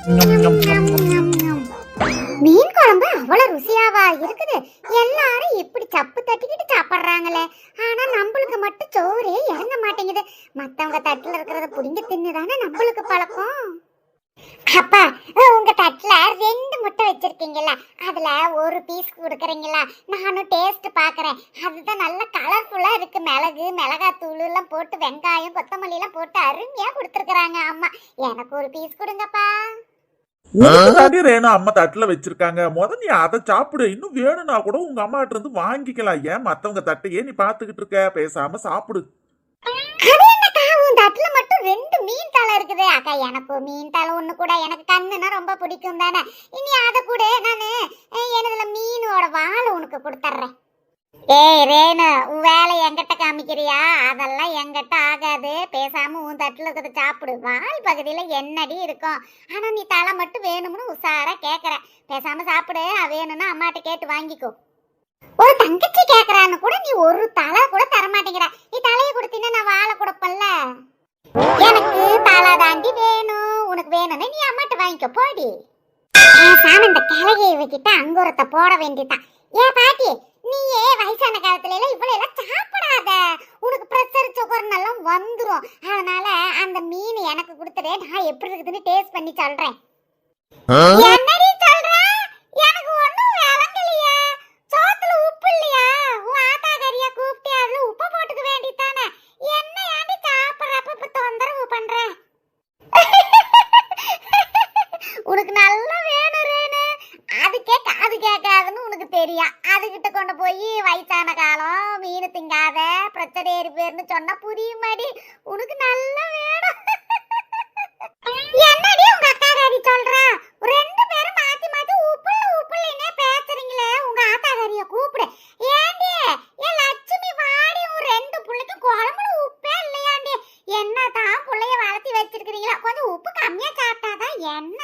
மீன் குழம்பு அவ்வளவு ருசியாவா இருக்குது. எல்லாரும் இப்படி சப்பு தட்டிக்கிட்டு சாப்பிடுறாங்களே, ஆனா நம்மளுக்கு மட்டும் சோறே இறங்க மாட்டேங்குது. மத்தவங்க தட்டுல இருக்கிறத புடிங்க தின்னுதானே நம்மளுக்கு பழக்கம். அப்பா, உங்க தட்டுல 2 முட்டை வச்சிருக்கீங்கல்ல, அதுல ஒரு பீஸ் கொடுக்குறீங்களா? நானும் டேஸ்ட் பாக்குறேன். அதுதான் நல்ல கலர்ஃபுல்லா இருக்கு. மிளகு, மிளகாத்தூள் எல்லாம் போட்டு, வெங்காயம், கொத்தமல்லி எல்லாம் போட்டு அருமையா கொடுத்துருக்காங்க அம்மா. எனக்கு ஒரு பீஸ் கொடுங்கப்பா. உனக்கு ரேணு அம்மா தட்டுல வச்சிருக்காங்க. நீ அதை சாப்பிடு. இன்னும் வேணும்னா கூட உங்க அம்மாட்ட இருந்து வாங்கிக்கலாம். ஏன் மத்தவங்க தட்டையே நீ பாத்துக்கிட்டு இருக்க? பேசாம சாப்பிடு. தட்டுல மட்டும் 2 மீன் தலை இருக்குது. அக்கா, எனக்கு மீன் தலை ஒண்ணு கூட. எனக்கு கண்ணுனா ரொம்ப பிடிக்கும் தானே. இனி அத கூட நானு எனதுல மீனோட வாழை உனக்கு கொடுத்துட்றேன். ஏய் ரேணு, உன் வேலை என்கிட்ட காமிக்கிறியா? அதெல்லாம் என்கிட்ட ஆகாது. பேசாம உன் தட்டுல இருக்கிறத சாப்பிடு. வால் பகுதியில என்னடி இருக்கும். ஆனா நீ தலை மட்டும் வேணும்னு உசாரா கேக்குற. பேசாம சாப்பிடு. வேணும்னா அம்மாட்ட கேட்டு வாங்கிக்கோ. ஒரு தங்கச்சி கேக்குறான்னு கூட நீ ஒரு தலை கூட தர மாட்டேங்கிற. நீ தலையை கொடுத்தீங்கன்னா நான் வாழை கொடுப்பல்ல. எனக்கு தலை தாண்டி வேணும். உனக்கு வேணும்னா நீ அம்மாட்ட வாங்கிக்கோ, போடி. பேசாம இந்த கிழகையை வச்சுட்டு அங்குரத்தை போட வேண்டியதான். ஏன் பாட்டி, நீயே வயசான காலத்துல எல்லாம் இவ்வளவு எல்லாம் சாப்பிடாத. உனக்கு பிரஷர் சுகர் எல்லாம் வந்துரும். அதனால அந்த மீன் எனக்கு கொடுத்துட்டு நான் எப்படி இருக்குதுன்னு டேஸ்ட் பண்ணி சொல்றேன். என்னடி சொல்ற? எனக்கு ஒண்ணும் விளங்கலையே. சோத்துல உப்பு இல்லையா? உன் ஆத்தாக்காரியா கூப்பிட்டு அதுல உப்பு போட்டுக்க வேண்டியதானே. என்ன ஏண்டி சாப்பிடுறப்ப இப்ப தொந்தரவு பண்ற? உனக்கு நல்லா வேணும் ரேணு. அதுக்கே காது கேட்காதுன்னு உனக்கு தெரியும். அதுகிட்ட கொண்டு போய் வயசான காலம் மீன் திங்காத பிரச்சனை ஏறி பேர்னு சொன்னா புரியுமாடி? உனக்கு நல்லா வேணும். என்னடி உங்க அக்காகாரி சொல்றா? 2 பேரும் மாத்தி மாத்தி உப்புன்னு பேசுறீங்களே. உங்க ஆத்தாகாரிய கூப்பிடு. ஏண்டி, ஏன் லட்சுமி வாடி, உன் 2 புள்ளைக்கும் குழம்புல உப்பே இல்லையாண்டி? என்னதான் புள்ளைய வளர்த்தி வச்சிருக்கீங்களா? கொஞ்சம் உப்பு கம்மியா சாப்பிட்டாதான் என்ன?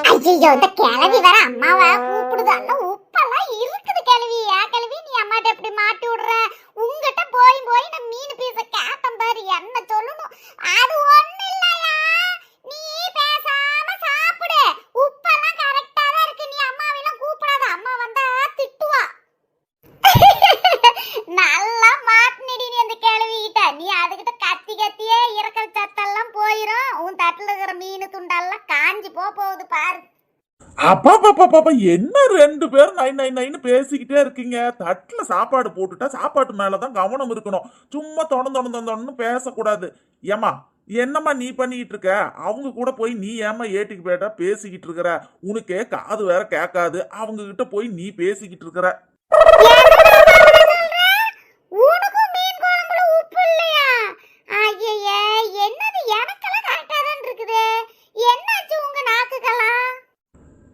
ஐயோ, இந்த கிழவி வேற அம்மாவா கூப்பிடுது. அல்ல உப்பெல்லாம் இருக்குது கிழவி. கிழவி, நீ அம்மாட்ட எப்படி மாட்டி விடுற? உங்ககிட்ட போய் நான் மீன் பீச கேட்டம் பாரு. என்ன சொல்லணும்? அது ஒண்ணு இல்லையா. நீ பேசாம சாப்பிடு. உப்பெல்லாம் கரெக்டா தான் இருக்கு. நீ அம்மாவெல்லாம் கூப்பிடாத. அம்மா வந்தா திட்டுவா. நல்லா மாட்டினடி நீ அந்த கிழவி கிட்ட. நீ அதுகிட்ட கத்தியே இறக்கல் சத்தெல்லாம் போயிரும். உன் தட்டுல இருக்கிற மீன் துண்டெல்லாம் காஞ்சி போகுது பாரு. அப்பா, என்ன 2 பேரும் நைன்னு பேசிக்கிட்டே இருக்கீங்க? தட்டுல சாப்பாடு போட்டுட்டா சாப்பாட்டு மேலதான் கவனம் இருக்கணும். சும்மா தொணன்னு பேசக்கூடாது. ஏமா, என்னம்மா நீ பண்ணிக்கிட்டு இருக்க? அவங்க கூட போய் நீ ஏமா ஏட்டிக்கு பேட்டா பேசிக்கிட்டு இருக்கிற? உனக்கே காது வேற கேட்காது. அவங்க கிட்ட போய் நீ பேசிக்கிட்டு இருக்கிற. உனக்கும் மீன் குழம்புல உப்பு இல்லையா? ஐயே, என்னது? எனக்கெல்லாம் கரெக்டா தான் இருக்குது. என்னாச்சு உங்க நாக்குக்கெல்லாம்?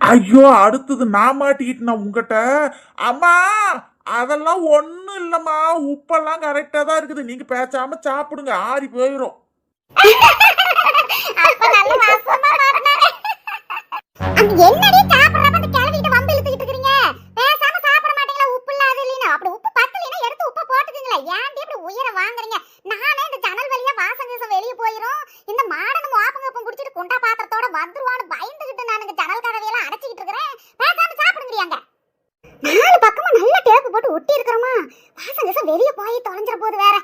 ஐயோ, அடுத்தது நான் மாட்டிக்கிட்டு உங்ககிட்ட. அம்மா, அதெல்லாம் ஒண்ணும் இல்லம்மா. உப்பெல்லாம் கரெக்டா தான் இருக்குது. நீங்க பேசாம சாப்பிடுங்க, ஆறி போயிரும். அப்ப நல்ல வாசமா மாட்டனே. அந்த என்னடி சாப்பிடுறப்ப அந்த கிழவிட்ட வம்பு இழுத்துக்கிட்டு இருக்கீங்க? பேசாம சாப்பிட மாட்டீங்களா? உப்பு இல்லாத இல்லைனா? அப்படி உப்பு பத்தலைனா எடுத்து உப்பு போட்டுக்கீங்களா? ஏன்டி இப்படி உயிரை வாங்குறீங்க? நானே இந்த ஜன்னல் வழியா வாசம் கீசம் வெளிய போயிரும். இந்த மாடனும் மோப்பங்கப்பம் குடிச்சிட்டு குண்டா பாத்திரத்தோட வந்துருவான்னு பயந்துகிட்டு நான் இந்த ஜன்னல் கதவையெல்லாம் அடைச்சிக்கிட்டு இருக்கிறேன். பேசாம சாப்பிடுங்கறியாங்க. 4 பக்கமா நல்ல டேப் போட்டு ஒட்டி இருக்கறோமா? வாசம் கீசம் வெளிய போய் தொலைஞ்சற போது வேற.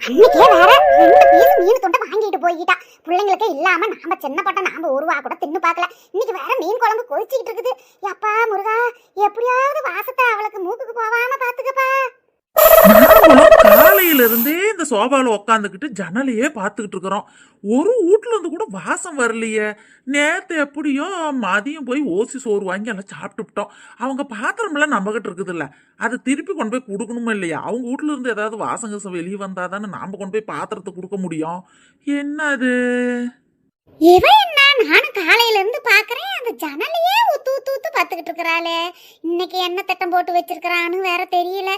அன்னைக்கே வேற 2 பீஸ் மீன் துண்டை வாங்கிட்டு போய்கிட்டா. பிள்ளைங்களுக்கு இல்லாம நாம சின்னப்பட்ட நாம ஒரு வா கூட தின்னு பார்க்கல. இன்னைக்கு வேற மீன் குழம்பு கொதிச்சுக்கிட்டு இருக்குது. அப்பா முருகா, எப்படியாவது வாசத்தை அவளுக்கு மூக்குக்கு போவாம பாத்துக்கப்பா. காலையில இருந்தே இந்த சோபால உக்காந்துக்கிட்டு ஜன்னலையே பாத்துக்கிட்டு இருக்கிறோம். ஒரு வீட்டுல இருந்து கூட வாசம் வரலையே. நேத்து எப்படியோ மதியம் போய் ஓசி சோறு வாங்கி எல்லாம் சாப்பிட்டுட்டோம். அவங்க பாத்திரம் எல்லாம் நம்ம கிட்ட இருக்குது இல்ல, அது திருப்பி கொண்டு போய் கொடுக்கணுமா இல்லையா? அவங்க வீட்டுல இருந்து ஏதாவது வாசம் கசம் வெளியே வந்தாதானே நாம கொண்டு போய் பாத்திரத்தை கொடுக்க முடியும். என்னது இவன் என்ன? நானும் காலையில இருந்து பாக்குறேன். அந்த ஜன்னலையே ஊத்து பாத்துக்கிட்டு இருக்கிறாளே. இன்னைக்கு என்ன திட்டம் போட்டு வச்சிருக்கிறான்னு வேற தெரியல.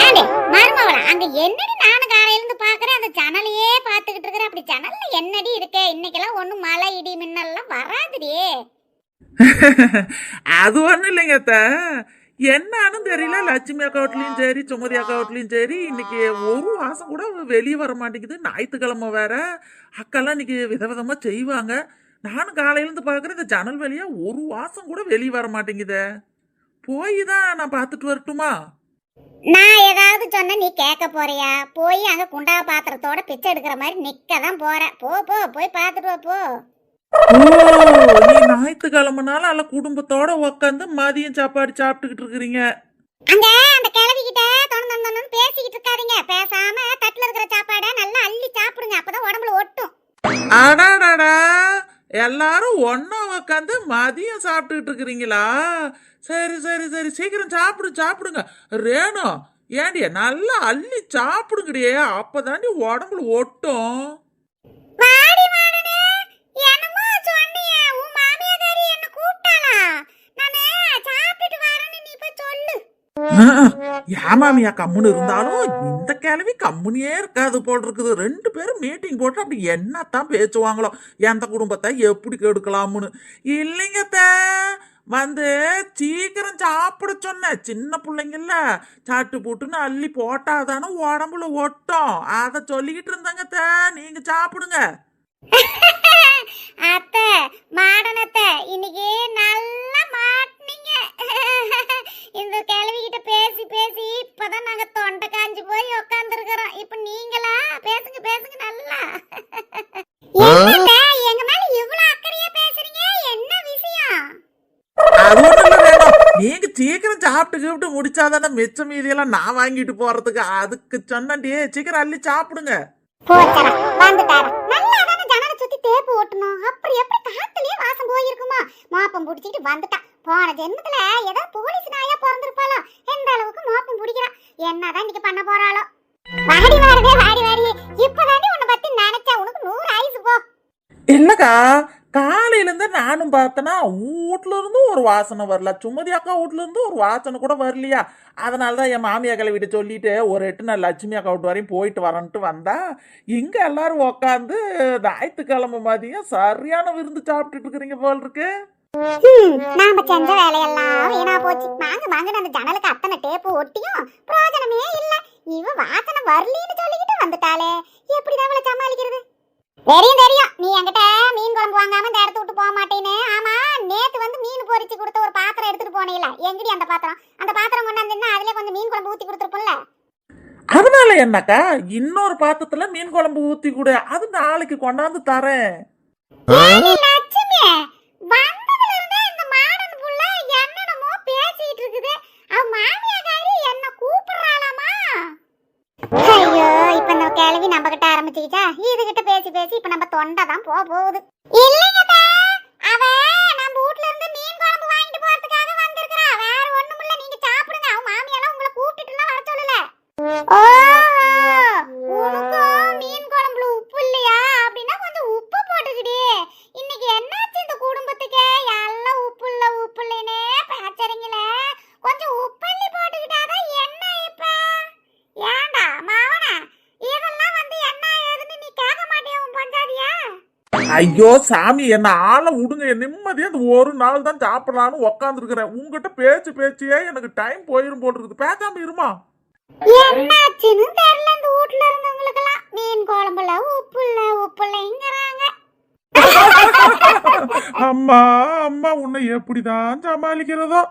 ஏண்டே மருமவள, அங்க என்னடி? நானும் காலையில இருந்து பாக்குறேன். அந்த ஜன்னலையே பாத்துக்கிட்டு இருக்கிற. அப்படி ஜன்னல்ல என்னடி இருக்கு? இன்னைக்கெல்லாம் ஒண்ணும் மழை இடி மின்னல்லாம் வராதுடி. அது ஒண்ணும் இல்லைங்க அத்த. என்னன்னு தெரியல. லட்சுமி அக்கா வீட்லயும் சரி, சுமதி அக்கா வீட்லயும் சரி, இன்னைக்கு ஒரு வாசம் கூட வெளியே வர மாட்டேங்குது. ஞாயிற்றுக்கிழமை வேற. அக்கெல்லாம் இன்னைக்கு விதவிதமா செய்வாங்க. நானும் காலையிலேருந்து பார்க்குறேன், இந்த ஜன்னல் வழியா ஒரு வாசம் கூட வெளியே வர மாட்டேங்குதே. போய் தான் நான் பார்த்துட்டு வரட்டுமா? நான் ஏதாவது சொன்ன நீ கேட்க போறியா? போய் அங்க குண்டா பாத்திரத்தோட பிச்சை எடுக்கிற மாதிரி நிக்க தான் போற. போ போ போய் பார்த்துட்டு வா போ. ஓ, நீ ஞாயிற்றுக்கிழமைனால அல்ல குடும்பத்தோட உக்காந்து மதியம் சாப்பாடு சாப்பிட்டுக்கிட்டு இருக்கிறீங்க. அங்க அந்த கிழவி கிட்ட தொணு பேசிக்கிட்டு இருக்காதீங்க. பேசாம தட்டுல இருக்கிற சாப்பாடை நல்லா அள்ளி சாப்பிடுங்க. அப்பதான் உடம்புல ஒட்டும். அடாடாடா, எல்லாரும் ஒன்னா உக்காந்து மதியம் சாப்பிட்டுக்கிட்டு இருக்கிறீங்களா? சரி சரி சரி, சீக்கிரம் சாப்பிடுங்க. ரேணு, ஏண்டிய நல்லா அள்ளி சாப்பிடுங்கடியே, அப்பதாண்டி உடம்புல ஒட்டும். வாடி வாடனே, என்னமோ சொன்னியே, உன் மாமியாரி என்ன கூப்பிட்டாளா? நானே சாப்பிட்டுட்டு வரேன்னு நீ போய் சொல்லு. ஏமாமியா கம்முன்னு இருந்தாலும் இந்த கிழவி கம்முனியே இருக்காது போல் இருக்குது. 2 பேரும் மீட்டிங் போட்டு அப்படி என்னத்தான் பேசுவாங்களோ, எந்த குடும்பத்தை எப்படி கெடுக்கலாம்னு. இல்லைங்க வந்து சீக்கிரம் சாப்பிட சொன்ன. சின்ன பிள்ளைங்கல்ல, சாட்டு போட்டுன்னு அள்ளி போட்டாதானே உடம்புல ஒட்டும். அதை சொல்லிக்கிட்டு இருந்தாங்க. நீங்க சாப்பிடுங்க. அத்தை, மாடனத்தை இன்னைக்கு நல்லா மாட்டினீங்க. இந்த கிழவி கிட்ட பேசி பேசி இப்பதான் நாங்க தொண்டை காஞ்சி போய் உட்காந்துருக்கிறோம். இப்ப நீங்களா பேசுங்க நல்லா. எங்க மேல இவ்வளவு அக்கறையா பேசுறீங்க, என்ன விஷயம்? அது ஒண்ணும் இல்ல வேணும். நீங்க சீக்கிரம் சாப்பிட்டு முடிச்சாதானே மிச்ச மீதியெல்லாம் நான் வாங்கிட்டு போறதுக்கு. அதுக்கு சொன்னே, சீக்கிரம் அள்ளி சாப்பிடுங்க. போச்சடா, வந்துட்டாரா. நல்லா தானே ஜன்னலை சுத்தி தேப்பு ஓட்டணும். அப்புறம் எப்படி காத்துலயே வாசம் போயிருக்குமா? மோப்பம் பிடிச்சிட்டு வந்துட்டான். போன ஜென்மத்துல ஏதோ போலீஸ் நாயா பிறந்திருப்பாளோ, எந்த அளவுக்கு மோப்பம் பிடிக்கிறான். என்னதான் இன்னைக்கு பண்ண போறாளோ? வாடி வாடி, இப்பதாண்டி உன்னை பத்தி நினைச்சா. உனக்கு 100 ஆயுசு போ. இல்லக்கா, காலையில இருந்து நானும் பார்த்தேன்னா வீட்டுல இருந்து ஒரு வாசனை வரல, சுமதி அக்கா வீட்டுல இருந்து ஒரு வாசனை கூட வரலையா. அதனாலதான் என் மாமியா கிளவிட்ட சொல்லிட்டு ஒரு 8 நாள் லட்சுமி அக்கா வீட்டு வரையும் போயிட்டு வரேன்ட்டு வந்தா, இங்க எல்லாரும் உக்காந்து ஞாயிற்றுக்கிழமை மதியம் சரியான விருந்து சாப்பிட்டுட்டு இருக்கிறீங்க போல் இருக்கு. நாம செஞ்ச வேலையெல்லாம் வீணா போச்சு. வாங்க அந்த ஜன்னலுக்கு அத்தனை டேப்பு ஒட்டியும் பிரயோஜனமே இல்ல. இவ வாசனை வரலின்னு சொல்லிக்கிட்டு வந்துட்டாளே, எப்படிதான் அவளை சமாளிக்கிறது? தெரியும் நீ என்கிட்ட மீன் குழம்பு வாங்காம இந்த இடத்த விட்டு போக மாட்டேன்னு. ஆமா, நேத்து வந்து மீன் பொரிச்சு கொடுத்த ஒரு பாத்திரம் எடுத்துட்டு போனீல, எங்கடி அந்த பாத்திரம் கொண்டாந்துன்னா அதுல கொஞ்சம் மீன் குழம்பு ஊத்தி கொடுத்துருப்போம்ல. அதனால என்னக்கா, இன்னொரு பாத்திரத்துல மீன் குழம்பு ஊத்தி கூட, அது நாளைக்கு கொண்டாந்து தரேன். லட்சுமி, வந்ததுல இருந்தே இந்த மாடன் புள்ள என்னென்னமோ பேசிட்டு இருக்குது. அவ மாமியாரி என்ன கூப்பிடுறாளாமா? ஐயோ, இப்ப இந்த கேள்வி நம்ம கிட்ட ஆரம்பிச்சுக்கிச்சா? இதுகிட்ட பேசி பேசி இப்ப நம்ம தொண்டை தான் போகுது. இல்லைங்க, அவ நம்ம வீட்ல இருந்து மீன் குழம்பு வாங்கிட்டு போறதுக்காக வந்திருக்கா. வேற ஒண்ணும் இல்ல, நீங்க சாப்பிடுங்க. அவ மாமியாலாம் உங்களை கூப்பிட்டுட்டுலாம் வர சொல்லல. உனக்கும் மீன் குழம்புல உப்பு இல்லையா? அப்படின்னா கொஞ்சம் உப்பு போட்டுக்கிடி. இன்னைக்கு என்னாச்சு இந்த குடும்பத்துக்கு? எல்லாம் உப்பு இல்லைன்னே பேச்சறீங்களே, கொஞ்சம் உப்பள்ளி போட்டுக்கிட்டாதான் என்ன இப்ப? ஏண்டா மாவனா, இதெல்லாம் வந்து என்ன ஏதுன்னு நீ கேட்க மாட்டியா உன் பஞ்சாதியா? ஐயோ சாமி, என்ன ஆளை விடுங்க. நிம்மதியா இந்த ஒரு நாள் தான் சாப்பிடலான்னு உக்காந்துருக்கிறேன். உங்ககிட்ட பேச்சியே எனக்கு டைம் போயிரும் போட்டு இருக்குது. பேசாம இருமா. என்னாச்சுன்னு தெரியல. இந்த வீட்ல இருந்தவங்களுக்கெல்லாம் மீன் குழம்புல உப்பு இல்லைங்கிறாங்க. அம்மா உன்னை எப்படிதான் சமாளிக்கிறதோ?